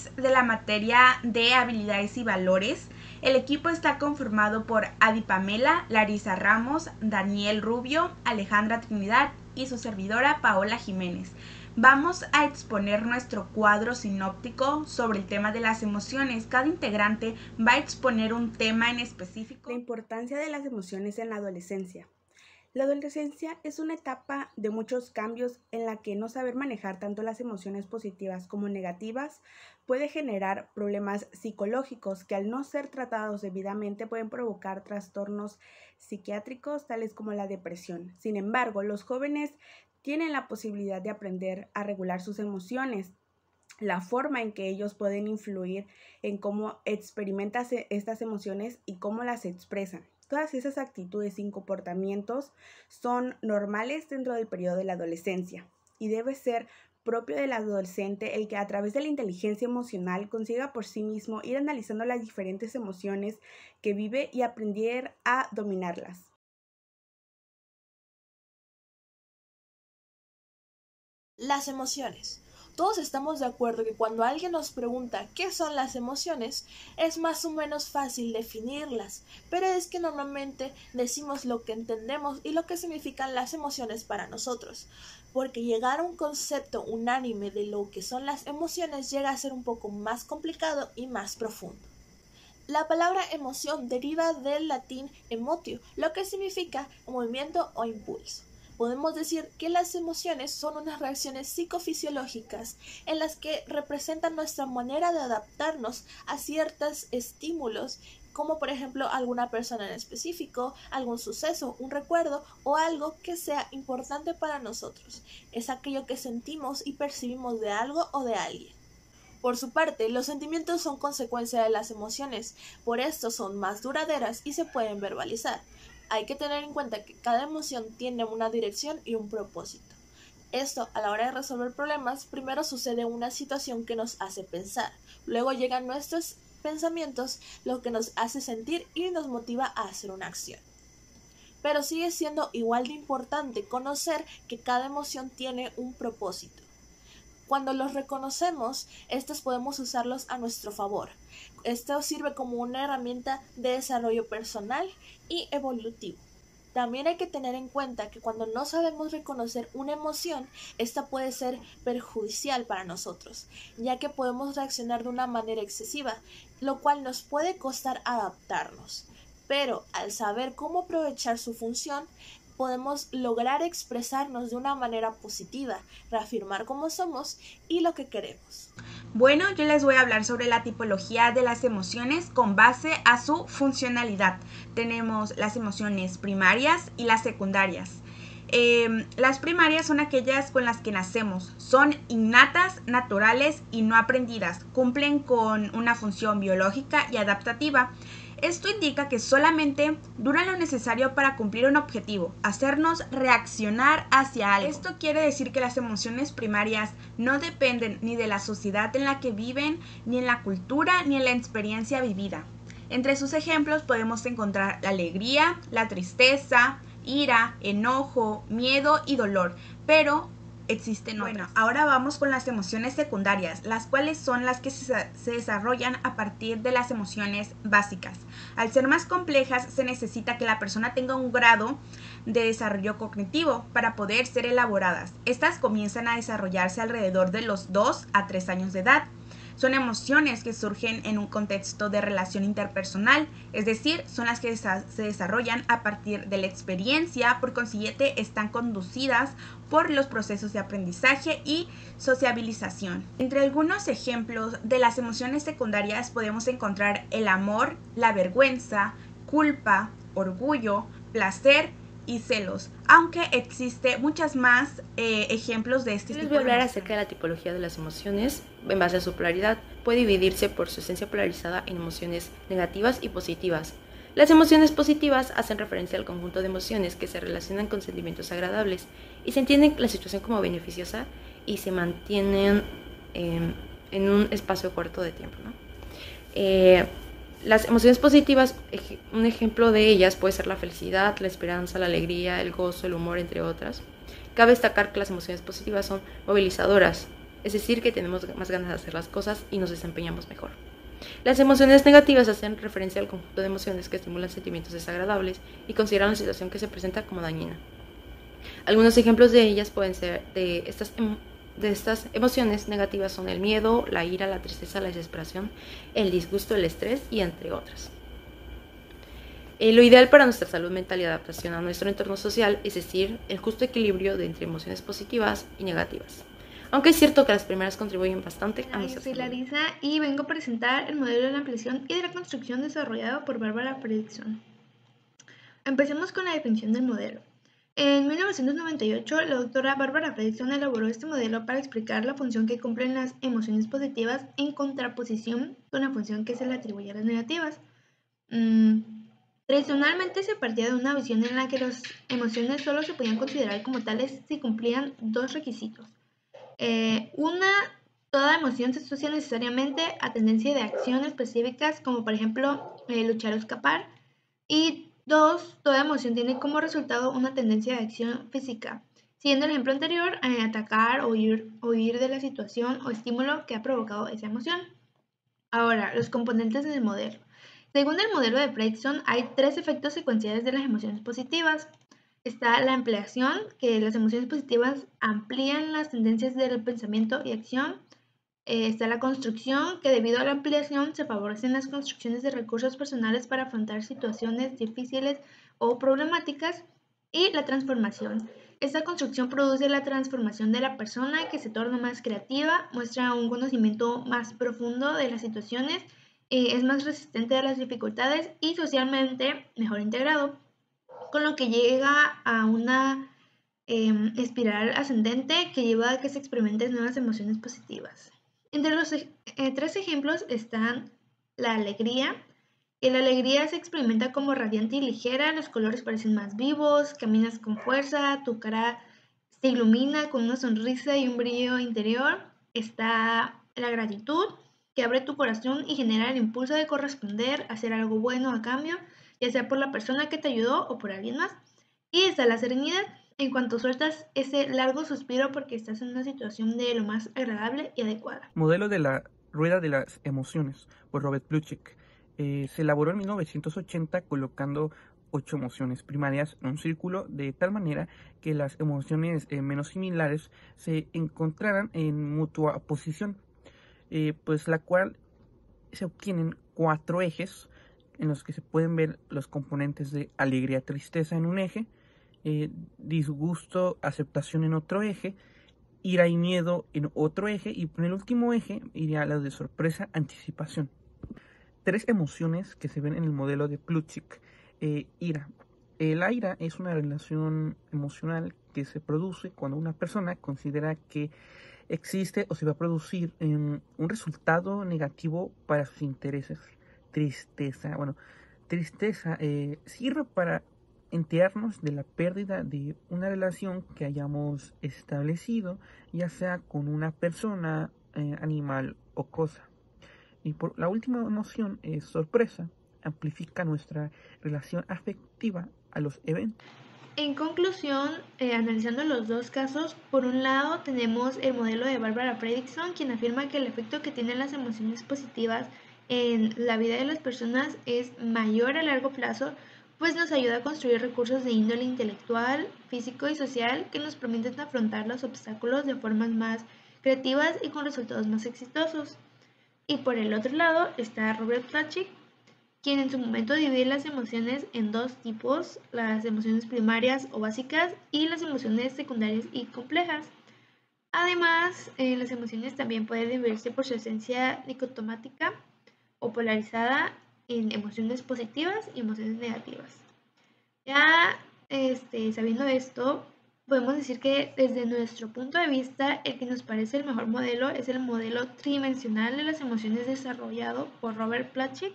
6 de la materia de habilidades y valores. El equipo está conformado por Adi Pamela, Larisa Ramos, Daniel Rubio, Alejandra Trinidad y su servidora Paola Jiménez. Vamos a exponer nuestro cuadro sinóptico sobre el tema de las emociones. Cada integrante va a exponer un tema en específico. La importancia de las emociones en la adolescencia. La adolescencia es una etapa de muchos cambios en la que no saber manejar tanto las emociones positivas como negativas puede generar problemas psicológicos que al no ser tratados debidamente pueden provocar trastornos psiquiátricos tales como la depresión. Sin embargo, los jóvenes tienen la posibilidad de aprender a regular sus emociones. La forma en que ellos pueden influir en cómo experimentan estas emociones y cómo las expresan. Todas esas actitudes y comportamientos son normales dentro del periodo de la adolescencia y debe ser propio del adolescente el que a través de la inteligencia emocional consiga por sí mismo ir analizando las diferentes emociones que vive y aprender a dominarlas. Las emociones. Todos estamos de acuerdo que cuando alguien nos pregunta qué son las emociones, es más o menos fácil definirlas, pero es que normalmente decimos lo que entendemos y lo que significan las emociones para nosotros, porque llegar a un concepto unánime de lo que son las emociones llega a ser un poco más complicado y más profundo. La palabra emoción deriva del latín emotio, lo que significa movimiento o impulso. Podemos decir que las emociones son unas reacciones psicofisiológicas en las que representan nuestra manera de adaptarnos a ciertos estímulos, como por ejemplo alguna persona en específico, algún suceso, un recuerdo o algo que sea importante para nosotros. Es aquello que sentimos y percibimos de algo o de alguien. Por su parte, los sentimientos son consecuencia de las emociones, por esto son más duraderas y se pueden verbalizar. Hay que tener en cuenta que cada emoción tiene una dirección y un propósito. Esto, a la hora de resolver problemas, primero sucede una situación que nos hace pensar, luego llegan nuestros pensamientos, lo que nos hace sentir y nos motiva a hacer una acción. Pero sigue siendo igual de importante conocer que cada emoción tiene un propósito. Cuando los reconocemos, estos podemos usarlos a nuestro favor. Esto sirve como una herramienta de desarrollo personal y evolutivo. También hay que tener en cuenta que cuando no sabemos reconocer una emoción, esta puede ser perjudicial para nosotros, ya que podemos reaccionar de una manera excesiva, lo cual nos puede costar adaptarnos. Pero al saber cómo aprovechar su función, podemos lograr expresarnos de una manera positiva, reafirmar cómo somos y lo que queremos. Bueno, yo les voy a hablar sobre la tipología de las emociones con base a su funcionalidad. Tenemos las emociones primarias y las secundarias. Las primarias son aquellas con las que nacemos, son innatas, naturales y no aprendidas, cumplen con una función biológica y adaptativa. Esto indica que solamente duran lo necesario para cumplir un objetivo, hacernos reaccionar hacia algo. Esto quiere decir que las emociones primarias no dependen ni de la sociedad en la que viven, ni en la cultura, ni en la experiencia vivida. Entre sus ejemplos podemos encontrar la alegría, la tristeza, ira, enojo, miedo y dolor, pero existen otras. Bueno, ahora vamos con las emociones secundarias, las cuales son las que se desarrollan a partir de las emociones básicas. Al ser más complejas, se necesita que la persona tenga un grado de desarrollo cognitivo para poder ser elaboradas. Estas comienzan a desarrollarse alrededor de los 2 a 3 años de edad. Son emociones que surgen en un contexto de relación interpersonal, es decir, son las que se desarrollan a partir de la experiencia, por consiguiente están conducidas por los procesos de aprendizaje y sociabilización. Entre algunos ejemplos de las emociones secundarias podemos encontrar el amor, la vergüenza, culpa, orgullo, placer y celos, aunque existe muchas más ejemplos de este tipo. Les voy a hablar acerca de la tipología de las emociones en base a su polaridad. Puede dividirse por su esencia polarizada en emociones negativas y positivas. Las emociones positivas hacen referencia al conjunto de emociones que se relacionan con sentimientos agradables y se entienden la situación como beneficiosa y se mantienen en un espacio corto de tiempo, ¿no? Las emociones positivas, un ejemplo de ellas puede ser la felicidad, la esperanza, la alegría, el gozo, el humor, entre otras. Cabe destacar que las emociones positivas son movilizadoras es decir, que tenemos más ganas de hacer las cosas y nos desempeñamos mejor. Las emociones negativas hacen referencia al conjunto de emociones que estimulan sentimientos desagradables y consideran la situación que se presenta como dañina. Algunos ejemplos de ellas pueden ser de estas emociones negativas son el miedo, la ira, la tristeza, la desesperación, el disgusto, el estrés y entre otras. Lo ideal para nuestra salud mental y adaptación a nuestro entorno social es decir, el justo equilibrio entre emociones positivas y negativas. Aunque es cierto que las primeras contribuyen bastante a nuestra salud. Soy Larisa y vengo a presentar el modelo de la ampliación y de la construcción desarrollado por Barbara Fredrickson. Empecemos con la definición del modelo. En 1998, la doctora Barbara Fredrickson elaboró este modelo para explicar la función que cumplen las emociones positivas en contraposición con la función que se le atribuye a las negativas. Tradicionalmente se partía de una visión en la que las emociones solo se podían considerar como tales si cumplían dos requisitos. Toda emoción se asocia necesariamente a tendencia de acción específicas, como por ejemplo luchar o escapar. Y dos, toda emoción tiene como resultado una tendencia de acción física. Siguiendo el ejemplo anterior, atacar o huir de la situación o estímulo que ha provocado esa emoción. Ahora, los componentes del modelo. Según el modelo de Fredrickson, hay tres efectos secuenciales de las emociones positivas. Está la ampliación, que las emociones positivas amplían las tendencias del pensamiento y acción. Está la construcción, que debido a la ampliación se favorecen las construcciones de recursos personales para afrontar situaciones difíciles o problemáticas. Y la transformación. Esta construcción produce la transformación de la persona, que se torna más creativa, muestra un conocimiento más profundo de las situaciones, es más resistente a las dificultades y socialmente mejor integrado, con lo que llega a una espiral ascendente que lleva a que se experimenten nuevas emociones positivas. Entre los tres ejemplos están la alegría. La alegría se experimenta como radiante y ligera, los colores parecen más vivos, caminas con fuerza, tu cara se ilumina con una sonrisa y un brillo interior. Está la gratitud, que abre tu corazón y genera el impulso de corresponder, hacer algo bueno a cambio, ya sea por la persona que te ayudó o por alguien más. Y está la serenidad, en cuanto sueltas ese largo suspiro porque estás en una situación de lo más agradable y adecuada. Modelo de la rueda de las emociones por Robert Plutchik. Se elaboró en 1980 colocando 8 emociones primarias en un círculo de tal manera que las emociones menos similares se encontraran en mutua oposición, pues la cual se obtienen 4 ejes en los que se pueden ver los componentes de alegría, tristeza en un eje, disgusto, aceptación en otro eje, ira y miedo en otro eje, y en el último eje iría la de sorpresa, anticipación. 3 emociones que se ven en el modelo de Plutchik. Ira. La ira es una relación emocional que se produce cuando una persona considera que existe o se va a producir un resultado negativo para sus intereses. Tristeza. Tristeza sirve para enterarnos de la pérdida de una relación que hayamos establecido, ya sea con una persona, animal o cosa. Y por la última emoción es sorpresa, amplifica nuestra relación afectiva a los eventos. En conclusión, analizando los dos casos, por un lado tenemos el modelo de Barbara Fredrickson, quien afirma que el efecto que tienen las emociones positivas en la vida de las personas es mayor a largo plazo, pues nos ayuda a construir recursos de índole intelectual, físico y social que nos permiten afrontar los obstáculos de formas más creativas y con resultados más exitosos. Y por el otro lado está Robert Plutchik, quien en su momento divide las emociones en dos tipos, las emociones primarias o básicas y las emociones secundarias y complejas. Además, las emociones también pueden dividirse por su esencia dicotomática o polarizada en emociones positivas y emociones negativas. Ya sabiendo esto, podemos decir que desde nuestro punto de vista, el que nos parece el mejor modelo es el modelo tridimensional de las emociones desarrollado por Robert Plutchik,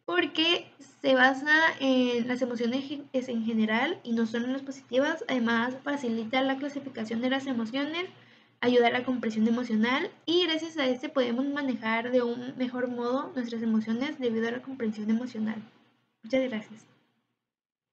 porque se basa en las emociones en general y no solo en las positivas. Además, facilita la clasificación de las emociones, ayuda a la comprensión emocional y gracias a este podemos manejar de un mejor modo nuestras emociones debido a la comprensión emocional. Muchas gracias.